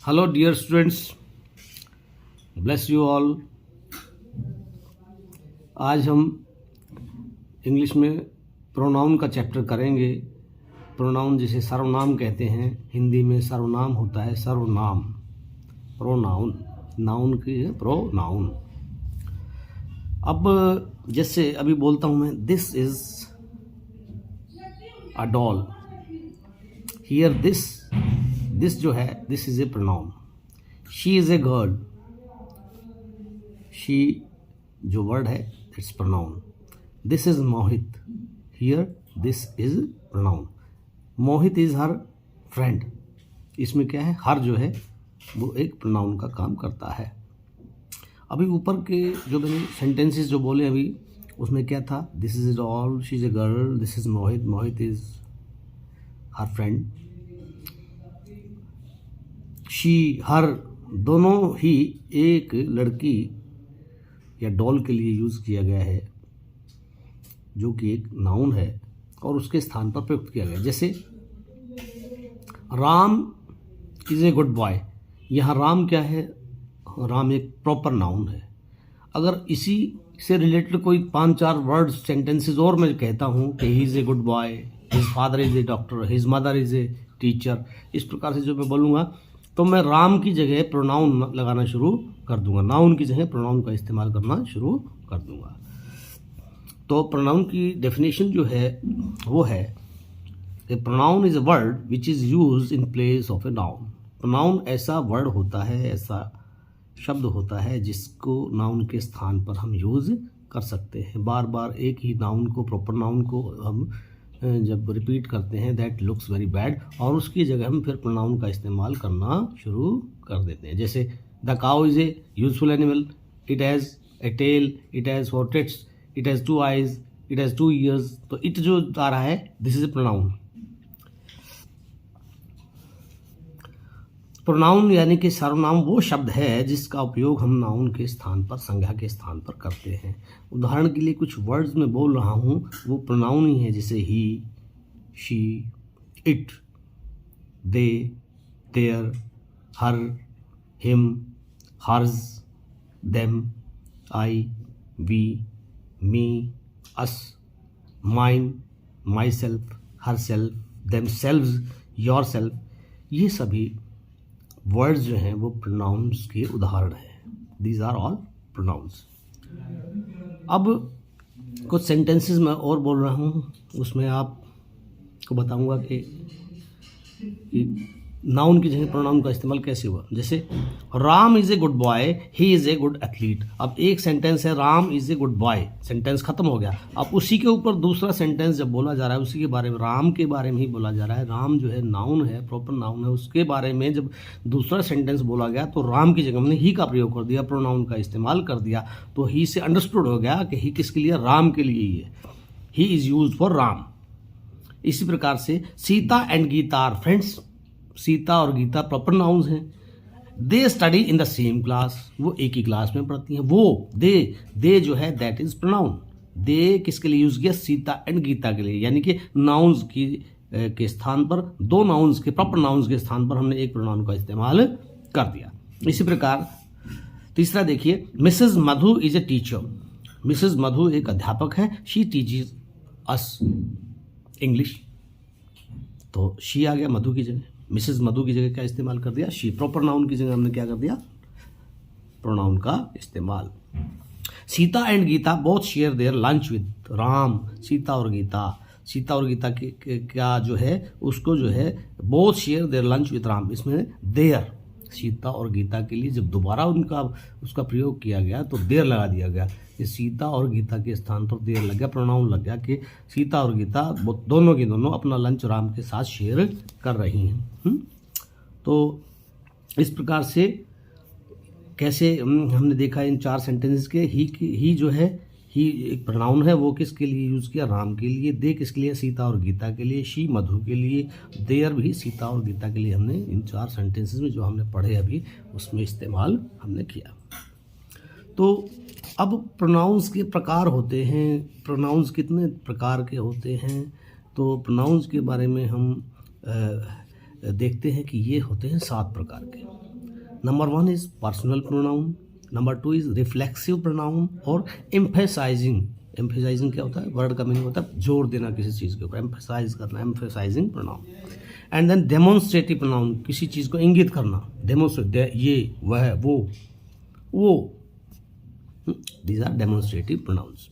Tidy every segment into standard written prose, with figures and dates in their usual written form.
Hello, dear students. Bless you all. आज हम English में प्रोनाउन का चैप्टर करेंगे। प्रोनाउन जिसे सर्वनाम कहते हैं, हिंदी में सर्वनाम होता है सर्वनाम। प्रोनाउन, नाउन की है प्रोनाउन। अब जैसे अभी बोलता हूँ मैं, this is a doll. Here this जो है, this is a pronoun. She is a girl. She जो वर्ड है, it's pronoun. This is Mohit. Here this is pronoun. Mohit is her friend. इसमें क्या है, हर जो है वो एक प्रोनाउन का काम करता है। अभी ऊपर के जो मैंने सेंटेंसेस जो बोले अभी, उसमें क्या था, this is all, she is a girl, this is Mohit, Mohit is her friend. She, her, दोनों ही एक लड़की या डॉल के लिए यूज़ किया गया है, जो कि एक नाउन है और उसके स्थान पर प्रयुक्त किया गया। जैसे Ram is a good boy. यहाँ राम क्या है, राम एक प्रॉपर नाउन है। अगर इसी से रिलेटेड कोई 5-4 वर्ड सेंटेंसेस और मैं कहता हूँ कि he is a good boy, his father is a doctor, his mother is a teacher, इस प्रकार से जो मैं बोलूँगा, तो मैं राम की जगह प्रोनाउन लगाना शुरू कर दूंगा, नाउन की जगह प्रोनाउन का इस्तेमाल करना शुरू कर दूंगा। तो प्रोनाउन की डेफिनेशन जो है वो है कि pronoun is a word which is used in place of a noun. Pronoun ऐसा वर्ड होता है, ऐसा शब्द होता है जिसको नाउन के स्थान पर हम यूज़ कर सकते हैं। बार बार एक ही नाउन को, प्रॉपर नाउन को हम जब रिपीट करते हैं, दैट लुक्स वेरी बैड, और उसकी जगह हम फिर प्रोनाउन का इस्तेमाल करना शुरू कर देते हैं। जैसे the cow is a useful animal, it has a tail, it has 4 tits, it has 2 eyes, it has 2 ears. तो इट जो आ रहा है, this is a pronoun. Pronoun यानी कि सर्वनाम वो शब्द है जिसका उपयोग हम नाउन के स्थान पर, संज्ञा के स्थान पर करते हैं। उदाहरण के लिए कुछ वर्ड्स में बोल रहा हूँ, वो प्रोनाउन ही है, जैसे he, she, it, they, their, her, him, hers, them, I, we, me, us, mine, myself, herself, themselves, yourself. ये सभी वर्ड्स जो हैं वो प्रोनाउंस के उदाहरण हैं। These are all pronouns. अब कुछ सेंटेंसेस मैं और बोल रहा हूँ, उसमें आपको बताऊंगा कि नाउन की जगह प्रोनाउन का इस्तेमाल कैसे हुआ। जैसे Ram is a good boy, he is a good athlete. अब एक सेंटेंस है, Ram is a good boy, sentence खत्म हो गया। अब उसी के ऊपर दूसरा सेंटेंस जब बोला जा रहा है, उसी के बारे में, राम के बारे में ही बोला जा रहा है। राम जो है नाउन है, प्रॉपर नाउन है, उसके बारे में जब दूसरा सेंटेंस बोला गया तो राम की जगह हमने ही का प्रयोग कर दिया, प्रोनाउन का इस्तेमाल कर दिया। तो ही से अंडरस्टूड हो गया कि ही किसके लिए, राम के लिए ही है। He is use for Ram. इसी प्रकार से Sita and Gita are friends. Sita और गीता प्रॉपर नाउन्स हैं। They study in the same class, वो एक ही क्लास में पढ़ती हैं। वो, दे जो है, दैट इज प्रोनाउन। दे किसके लिए यूज किया, सीता एंड गीता के लिए, यानी कि नाउन्स की के स्थान पर, दो नाउन्स के, प्रॉपर नाउन्स के स्थान पर हमने एक प्रोनाउन का इस्तेमाल कर दिया। इसी प्रकार तीसरा देखिए, Mrs Madhu is a teacher. Mrs Madhu एक अध्यापक है। She teaches us English. तो शी आ गया मधु की जगह, मिसेज मधु की जगह क्या इस्तेमाल कर दिया, शी। प्रॉपर नाउन की जगह हमने क्या कर दिया, प्रोनाउन का इस्तेमाल। Sita and Gita both share their lunch with Ram. Sita और गीता के क्या जो है, उसको जो है, both share their lunch with Ram. इसमें देयर, सीता और गीता के लिए जब दोबारा उसका प्रयोग किया गया तो देर लगा दिया गया। ये सीता और गीता के स्थान पर देर लग गया, प्रोनाउन लग गया कि सीता और गीता दोनों की दोनों अपना लंच राम के साथ शेयर कर रही हैं। तो इस प्रकार से कैसे हमने देखा इन 4 सेंटेंसेस के, ही जो है, ही एक प्रोनाउन है, वो किसके लिए यूज़ किया, राम के लिए। दे किसके लिए, सीता और गीता के लिए। शी मधु के लिए। देयर भी सीता और गीता के लिए हमने इन 4 सेंटेंसेस में जो हमने पढ़े अभी, उसमें इस्तेमाल हमने किया। तो अब प्रोनाउंस के प्रकार होते हैं। प्रोनाउंस कितने प्रकार के होते हैं, तो प्रोनाउंस के बारे में हम देखते हैं कि ये होते हैं 7 प्रकार के। Number 1 is personal pronoun, number 2 is reflexive pronoun और एम्फेसाइजिंग। एम्फेसाइजिंग क्या होता है? वर्ड का मीनिंग होता है जोर देना किसी चीज़ के ऊपर, एम्फेसाइज करना, emphasising pronoun. And then demonstrative pronoun, किसी चीज़ को इंगित करना, डेमोन्स्ट्रेट, ये वह वो these are demonstrative pronouns.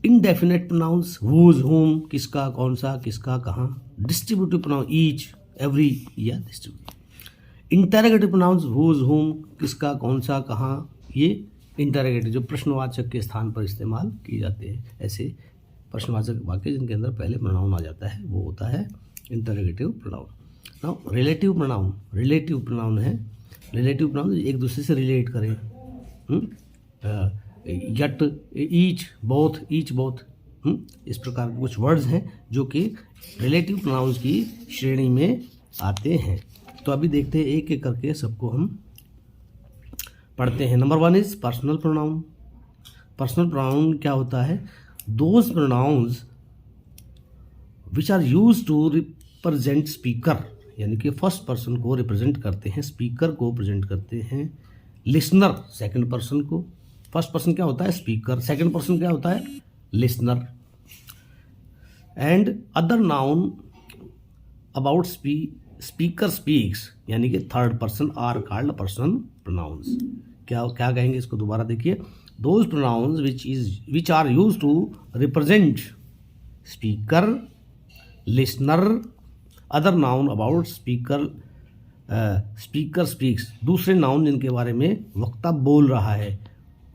Indefinite pronouns, whose, whom, किसका, कौन सा, किसका, कहाँ। डिस्ट्रीब्यूटिव प्रोनाउन, ईच, एवरी या distributive. Interrogative pronouns, whose, whom, किसका, कौन सा, कहाँ, ये इंटरोगेटिव जो प्रश्नवाचक के स्थान पर इस्तेमाल किए जाते हैं। ऐसे प्रश्नवाचक वाक्य जिनके अंदर पहले प्रोनाउन आ जाता है वो होता है interrogative pronoun. Now relative pronoun, relative pronoun है, रिलेटिव प्रोनाउन एक दूसरे से रिलेट करें। यट, ईच, बोथ, इस प्रकार के कुछ वर्ड्स हैं जो कि रिलेटिव प्रोनाउंस की श्रेणी में आते हैं। तो अभी देखते हैं एक एक करके सबको हम पढ़ते हैं। Number 1 is personal pronoun. Personal pronoun क्या होता है? Those pronouns which are use to represent speaker, यानी कि फर्स्ट पर्सन को रिप्रेजेंट करते हैं, स्पीकर को प्रेजेंट करते हैं, लिसनर सेकंड पर्सन को। फर्स्ट पर्सन क्या होता है? स्पीकर। सेकंड पर्सन क्या होता है? Listener. And other noun about speaker speaks, यानी कि third person are called personal pronouns. क्या कहेंगे इसको? दोबारा देखिए। Those pronouns which are use to represent speaker, listener, other noun about speaker speaks, दूसरे नाउन जिनके बारे में वक्ता बोल रहा है,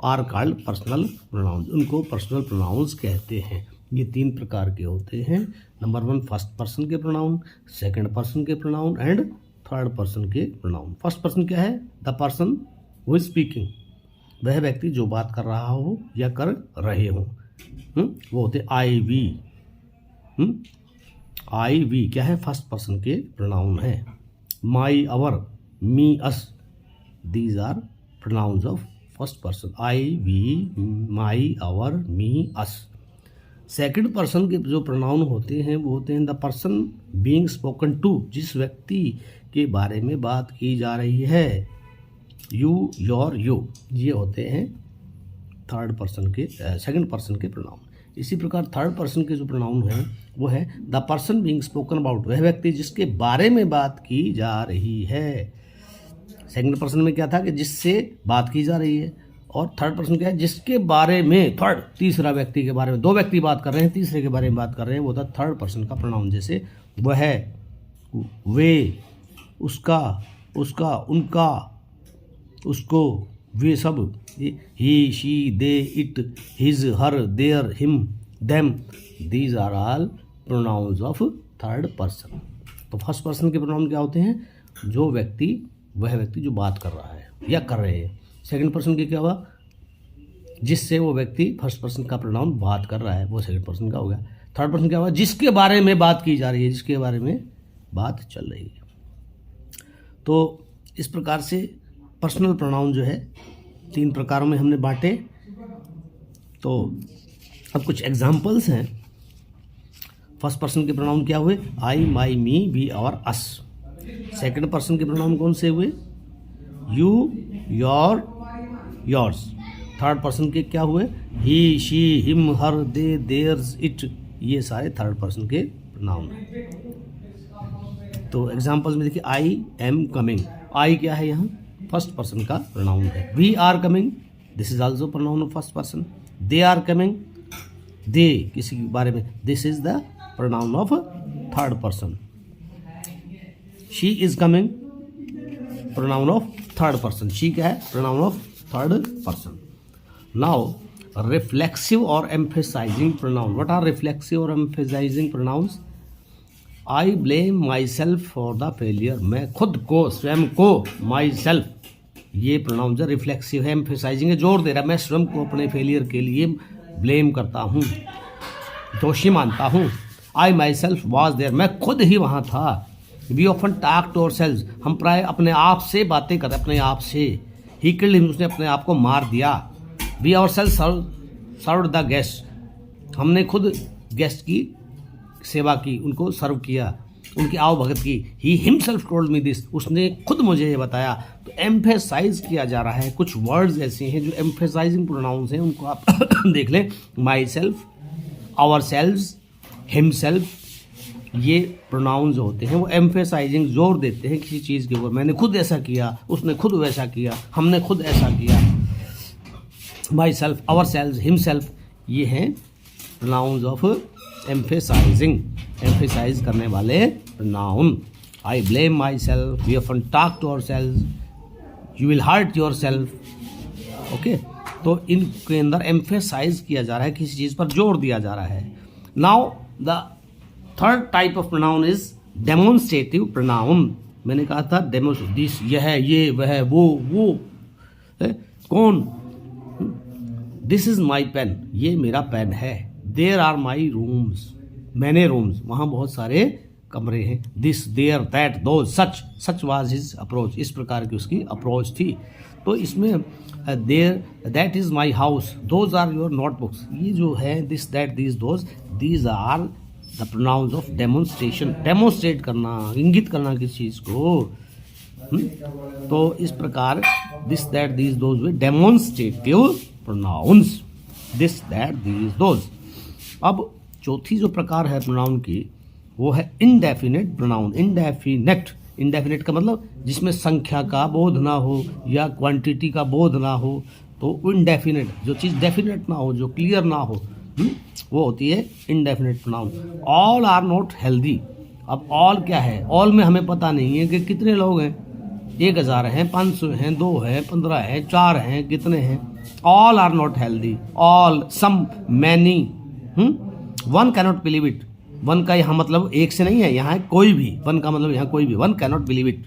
आर कॉल्ड पर्सनल प्रोनाउंस, उनको पर्सनल प्रोनाउंस कहते हैं। ये 3 प्रकार के होते हैं। नंबर 1 फर्स्ट पर्सन के प्रोनाउन, सेकंड पर्सन के प्रोनाउन एंड थर्ड पर्सन के प्रोनाउन। फर्स्ट पर्सन क्या है? The person who is speaking, वह व्यक्ति जो बात कर रहा हो या कर रहे हो। वो होते आई वी क्या है? फर्स्ट पर्सन के प्रोनाउन है। My, our, me, us, these are pronouns of first person. I, we, my, our, me, us. Second person के जो प्रोनाउन होते हैं वो होते हैं the person being spoken to, जिस व्यक्ति के बारे में बात की जा रही है, यू, योर, यू, ये होते हैं थर्ड पर्सन के सेकंड पर्सन के प्रोनाउन। इसी प्रकार थर्ड पर्सन के जो प्रोनाउन है वो है the person being spoken about, वह व्यक्ति जिसके बारे में बात की जा रही है। सेकंड पर्सन में क्या था कि जिससे बात की जा रही है, और थर्ड पर्सन क्या है? जिसके बारे में, थर्ड, तीसरा व्यक्ति के बारे में, 2 व्यक्ति बात कर रहे हैं, तीसरे के बारे में बात कर रहे हैं, वो था थर्ड पर्सन का प्रोनाउन। जैसे वह, वे, उसका, उनका, उसको, वे सब, he, she, they, it, his, her, their, him, them, these are all pronouns of third person. तो फर्स्ट पर्सन के प्रोनाउन क्या होते हैं? जो व्यक्ति, वह व्यक्ति जो बात कर रहा है या कर रहे हैं। सेकंड पर्सन के क्या हुआ? जिससे वो व्यक्ति, फर्स्ट पर्सन का प्रोनाउन बात कर रहा है, वो सेकंड पर्सन का हो गया। थर्ड पर्सन क्या हुआ? जिसके बारे में बात की जा रही है, जिसके बारे में बात चल रही है। तो इस प्रकार से पर्सनल प्रोनाउन जो है 3 प्रकारों में हमने बांटे। तो अब कुछ एग्जाम्पल्स हैं। फर्स्ट पर्सन के प्रोनाउन क्या हुए? आई, माई, मी, वी और अस। सेकंड पर्सन के प्रोनाउन कौन से हुए? You, your, yours. Third person के क्या हुए? He, she, him, her, they, theirs, it, ये सारे थर्ड पर्सन के प्रोनाउन हैं। तो एग्जांपल्स में देखिए, आई एम कमिंग। आई क्या है? यहाँ फर्स्ट पर्सन का प्रोनाउन है। We are coming, this is also pronoun of first person. They are coming, they किसी के बारे में, this is the pronoun of third person. She is coming, pronoun of third person. She क्या है? Pronoun of third person. Now reflexive और emphasising pronoun. What are reflexive और emphasising pronouns? I blame myself for the failure, मैं खुद को, स्वयं को, my self, ये प्रोनाउन जो रिफ्लेक्सिव है, एम्फेसाइजिंग है, जोर दे रहा है, मैं स्वयं को अपने फेलियर के लिए ब्लेम करता हूँ, दोषी मानता हूँ। I myself was there, मैं खुद ही वहाँ था। We often talk to ourselves, हम प्राय अपने आप से बातें करते, अपने आप से। ही किल्ड हिम, उसने अपने आप को मार दिया। We ourselves served the guest, हमने खुद गेस्ट की सेवा की, उनको सर्व किया। उनकी आवभगत की। He himself told me this, उसने खुद मुझे ये बताया। तो एम्फेसाइज किया जा रहा है। कुछ वर्ड्स ऐसे हैं जो एम्फेसाइजिंग प्रोनाउंस हैं, उनको आप देख लें। Myself, ourselves, himself, ये प्रोनाउंस जो होते हैं वो एम्फेसाइजिंग, जोर देते हैं किसी चीज़ के ऊपर। मैंने खुद ऐसा किया, उसने खुद वैसा किया, हमने खुद ऐसा किया। Myself, ourselves, himself, ये हैं प्रोनाउंस ऑफ एम्फेसाइजिंग, एम्फेसाइज करने वाले pronoun. I blame myself, we often talk to ourselves, you will hurt yourself. Okay, तो इनके अंदर एम्फेसाइज किया जा रहा है, किसी चीज़ पर जोर दिया जा रहा है। Now the third type of pronoun is demonstrative pronoun. मैंने कहा था दिस, यह, ये, वह, वो है? कौन? दिस इज माई पेन, ये मेरा पेन है। देयर आर माई रूम्स, मैंने रूम्स, वहाँ बहुत सारे कमरे हैं। दिस, देयर, दैट, दो, सच वाज हिज अप्रोच, इस प्रकार की उसकी अप्रोच थी। तो इसमें there, that is my house, those are your notebooks, ये जो है this, that, these are the pronouns of demonstration, demonstrate करना, इंगित करना किसी चीज़ को। तो इस प्रकार दिस, दैट, दीज, दोज वे demonstrative pronouns. This, that, these, those. अब चौथी जो प्रकार है प्रोनाउन की, वो है इंडेफिनेट प्रोनाउन। इंडेफिनेट का मतलब जिसमें संख्या का बोध ना हो या क्वांटिटी का बोध ना हो, तो इंडेफिनेट, जो चीज़ डेफिनेट ना हो, जो क्लियर ना हो, वो होती है indefinite pronoun. All are not healthy. अब ऑल क्या है? ऑल में हमें पता नहीं है कि कितने लोग हैं, 1000 हैं, 500 हैं, 2 हैं, 15 हैं, 4 हैं, कितने हैं। All are not healthy, all, some, many. One cannot believe it, one का यहाँ मतलब एक से नहीं है, यहाँ है कोई भी। वन का मतलब यहाँ कोई भी, वन कैनॉट बिलीव इट,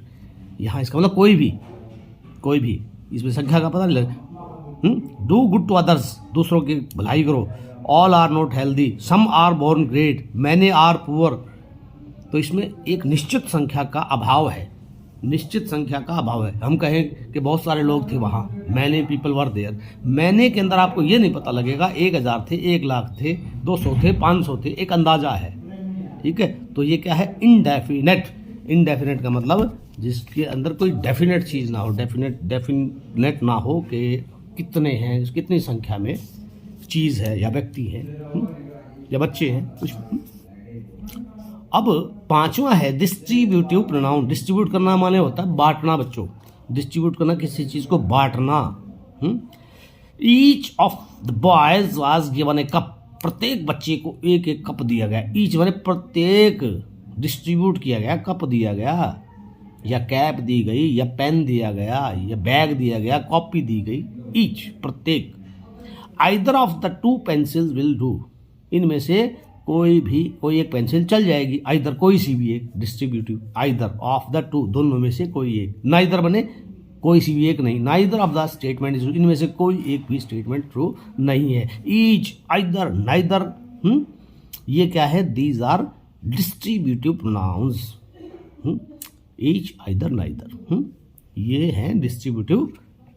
यहाँ इसका मतलब कोई भी, इसमें संख्या का पता नहीं लगे। डू गुड टू अदर्स, दूसरों की भलाई करो। All are not healthy, some are born great, many are poor. तो इसमें एक निश्चित संख्या का अभाव है, निश्चित संख्या का अभाव है। हम कहें कि बहुत सारे लोग थे वहाँ, मैनी पीपल वर देयर, मैंने के अंदर आपको ये नहीं पता लगेगा 1000 थे, 1 लाख थे, 200 थे, 500 थे, एक अंदाजा है। ठीक है, तो ये क्या है? इंडेफिनेट का मतलब जिसके अंदर कोई डेफिनेट चीज़ ना हो, डेफिनेट ना हो कि कितने हैं, कितनी संख्या में चीज़ है या व्यक्ति है या बच्चे हैं कुछ। अब पांचवा है डिस्ट्रीब्यूटिव प्रोनाउन। डिस्ट्रीब्यूट करना माने होता है बांटना बच्चों, डिस्ट्रीब्यूट करना, किसी चीज़ को बांटना। Each of the boys was given A cup, प्रत्येक बच्चे को एक एक कप दिया गया। ईच माने प्रत्येक, डिस्ट्रीब्यूट किया गया, कप दिया गया या कैप दी गई या पेन दिया गया या बैग दिया गया, कॉपी दी गई। ईच, प्रत्येक। Either of the 2 pencils will do, इनमें से कोई एक पेंसिल चल जाएगी। आइदर, कोई सी भी एक, डिस्ट्रीब्यूटिव। आइदर ऑफ द 2, दोनों में से कोई एक। नाइदर बने कोई सी भी एक नहीं। Neither of the statement is true, इनमें से कोई एक भी स्टेटमेंट ट्रू नहीं है। ईच, आइदर, नाइदर, ये क्या है? These are distributive pronouns. Each, either, neither, ये हैं distributive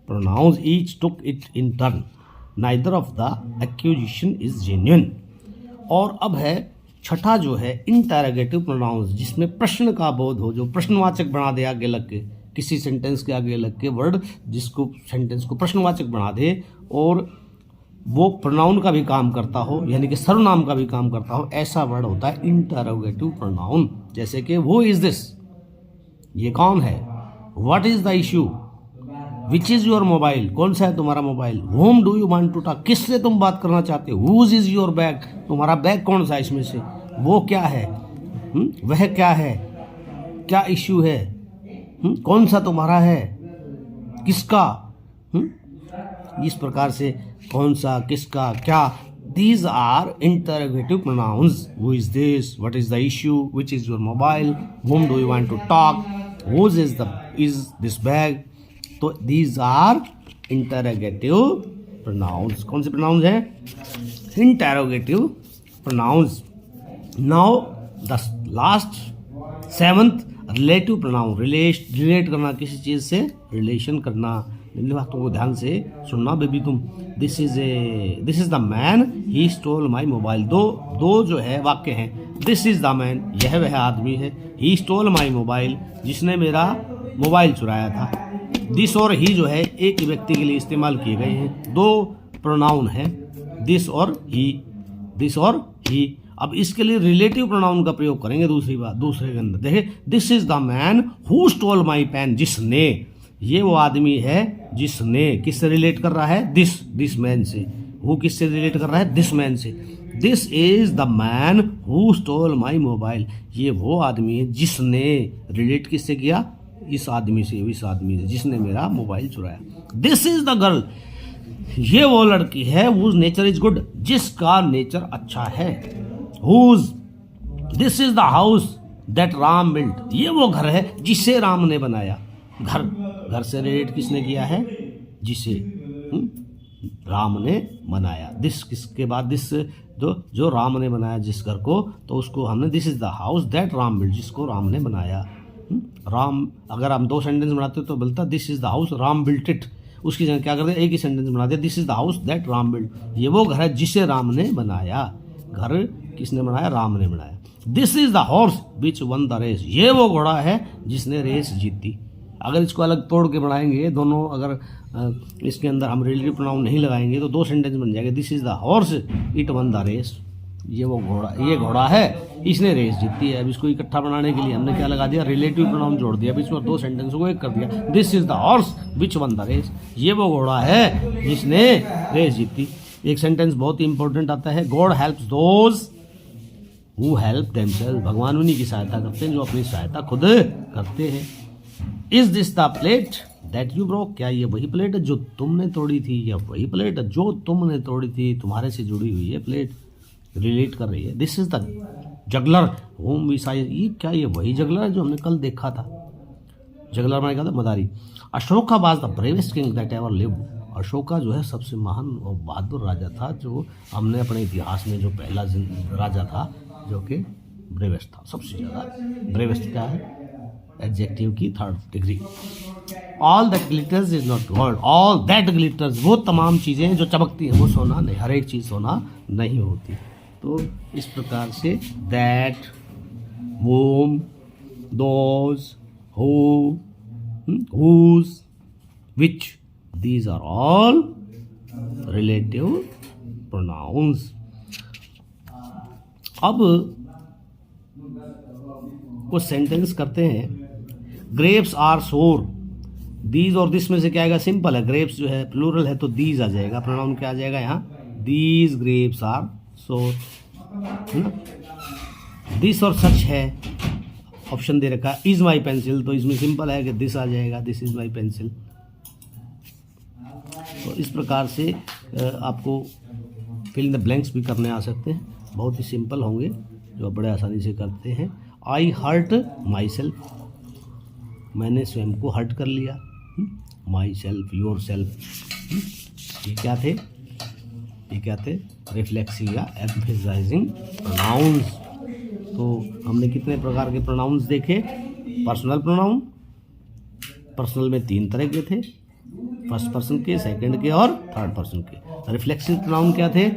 pronouns. Each took it in turn, neither of the accusation is genuine. और अब है छठा जो है इंटरोगेटिव प्रोनाउंस, जिसमें प्रश्न का बोध हो, जो प्रश्नवाचक बना दे आगे लग के, किसी सेंटेंस के आगे लग के वर्ड जिसको सेंटेंस को प्रश्नवाचक बना दे और वो प्रोनाउन का भी काम करता हो, यानी कि सर्वनाम का भी काम करता हो, ऐसा वर्ड होता है इंटरोगेटिव प्रोनाउन। जैसे कि वो इज दिस, ये कौन है। What is the issue, which is your mobile, कौन सा है तुम्हारा mobile. Whom do you want to talk, किससे तुम बात करना चाहते हो। हुज इज योर बैग, तुम्हारा बैग कौन सा है इसमें से। वो क्या है, वह क्या है, क्या इश्यू है, कौन सा तुम्हारा है, किसका। इस प्रकार से कौन सा, किसका, क्या। These are interrogative pronouns. Who is this? What is the issue? Which is your mobile? Whom do you want to talk? Whose is this bag? तो these are interrogative pronouns. कौन से pronouns हैं? Interrogative pronouns. Now the last 7th relative pronoun. Relate करना, किसी चीज़ से relation करना। इन बातों को ध्यान से सुनना बेबी तुम। This is the man, he stole my mobile. दो जो है वाक्य हैं, दिस इज द मैन, यह वह आदमी है। ही स्टोल माई मोबाइल, जिसने मेरा मोबाइल चुराया था। दिस और ही जो है एक ही व्यक्ति के लिए इस्तेमाल किए गए हैं। दो प्रोनाउन है, दिस और ही, दिस और ही। अब इसके लिए रिलेटिव प्रोनाउन का प्रयोग करेंगे दूसरी बात, दूसरे के अंदर देखिए, this is the man who stole my pen, जिसने, ये वो आदमी है जिसने, किससे रिलेट कर रहा है, दिस मैन से। वो किससे रिलेट कर रहा है, दिस मैन से। This is the man who stole my mobile, ये वो आदमी है जिसने, रिलेट किससे किया, इस आदमी से, इस आदमी से जिसने मेरा मोबाइल चुराया। दिस इज द गर्ल, ये वो लड़की है, whose नेचर इज गुड, जिसका नेचर अच्छा है। whose, this is the house that Ram built, ये वो घर है जिसे राम ने बनाया। घर से रिलेट किसने किया है, जिसे राम ने बनाया। दिस किसके बाद, दिस जो राम ने बनाया जिस घर को, तो उसको हमने this is the house that Ram built, जिसको राम ने बनाया। राम, अगर हम दो सेंटेंस बनाते तो बोलता this is the house Ram built it, उसकी जगह क्या करते, एक ही सेंटेंस बना दिया, this is the house that Ram built, ये वो घर है जिसे राम ने बनाया। घर किसने बनाया, राम ने बनाया। This is the horse which won the race, ये वो घोड़ा है जिसने रेस जीती। अगर इसको अलग तोड़ के बनाएंगे दोनों, अगर इसके अंदर हम रिलेटिव प्रोनाउन नहीं लगाएंगे तो दो सेंटेंस बन जाएंगे। This is the horse it won the race, ये वो घोड़ा, ये घोड़ा है इसने रेस जीती है। अब इसको इकट्ठा बनाने के लिए हमने क्या लगा दिया, रिलेटिव प्रोनाउन जोड़ दिया, अब इसमें दो सेंटेंस को एक कर दिया। This is the horse which won the race, ये वो घोड़ा है जिसने रेस जीती। एक सेंटेंस बहुत ही इंपॉर्टेंट आता है, God helps those who help themselves, भगवान उन्हीं की सहायता करते हैं जो अपनी सहायता खुद करते हैं। Is this the plate that you broke, क्या ये वही प्लेट है जो तुमने तोड़ी थी, या वही प्लेट है जो तुमने तोड़ी थी, तुम्हारे से जुड़ी हुई है प्लेट, रिलेट कर रही है। This is the juggler whom we saw, ये क्या ये वही जगलर है जो हमने कल देखा था। जगलर मैंने कहा था मदारी। Ashoka was the bravest king that ever lived, Ashoka जो है सबसे महान और बहादुर राजा था जो हमने अपने इतिहास में, जो पहला राजा था जो कि ब्रेवेस्ट था, सबसे ज़्यादा। ब्रेवेस्ट क्या है, एडजेक्टिव की third degree. All that glitters is not gold, all that glitters, वो तमाम चीज़ें जो चमकती हैं वो सोना नहीं, हर एक चीज़ सोना नहीं होती। तो इस प्रकार say that, whom, those, who, whose, which, these are all relative pronouns. अब कुछ सेंटेंस करते हैं। ग्रेप्स आर सोर, दीज और दिस में से क्या आएगा, सिंपल है, ग्रेप्स जो है प्लूरल है तो दीज आ जाएगा, प्रोनाउन क्या आ जाएगा यहाँ, दीज ग्रेप्स आर सोर। दिस और सच है, ऑप्शन दे रखा है, इज माई पेंसिल, तो इसमें सिंपल है कि दिस आ जाएगा, दिस इज माई पेंसिल। तो इस प्रकार से आपको फिल इन द ब्लैंक्स भी करने आ सकते हैं, बहुत ही सिंपल होंगे जो आप बड़े आसानी से करते हैं। आई हर्ट माई सेल्फ, मैंने स्वयं को हर्ट कर लिया। माई सेल्फ, योर सेल्फ, ये क्या थे, ये क्या थे, रिफ्लेक्सिव या एम्फेसाइजिंग प्रोनाउंस। तो हमने कितने प्रकार के प्रोनाउंस देखे, पर्सनल प्रोनाउन, पर्सनल में 3 तरह के थे, फर्स्ट पर्सन के, सेकंड के और थर्ड पर्सन के। रिफ्लेक्सिव प्रोनाउन क्या थे,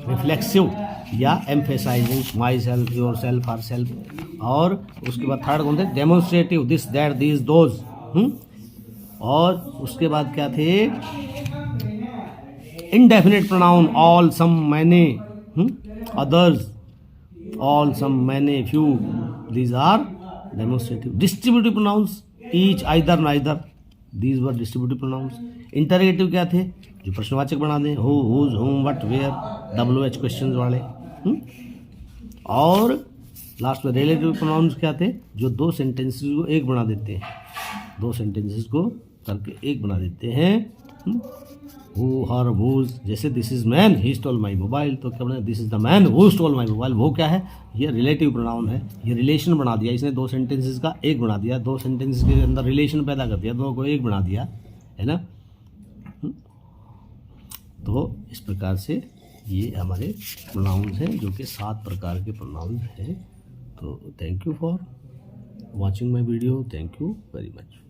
रिफ्लेक्सिव या emphasising, myself, yourself, herself. और उसके बाद थर्ड कौन थे, demonstrative, this that this those. और उसके बाद क्या थे, indefinite pronoun, all, some, many, others, all, some, many, few, these are demonstrative. Distributive pronouns, each, either, neither, these were distributive pronouns. Interrogative क्या थे, जो प्रश्नवाचक बना दें, who, whose, whom, what, where, WH questions वाले। और लास्ट में relative pronouns क्या थे, जो 2 सेंटेंसेस को एक बना देते हैं, 2 सेंटेंसेस को करके एक बना देते हैं। हु, हर, हुज, जैसे this is man he stole my mobile, तो क्या बना, this is the man who stole my mobile. वो क्या है, ये रिलेटिव प्रोनाउन है, ये रिलेशन बना दिया इसने, 2 सेंटेंसेस का एक बना दिया, 2 सेंटेंसेस के अंदर रिलेशन पैदा कर दिया, 2 को एक बना दिया, है ना। तो इस प्रकार से ये हमारे प्रोनाउंस हैं जो कि 7 प्रकार के प्रोनाउंस हैं। तो thank you for watching my video, thank you very much.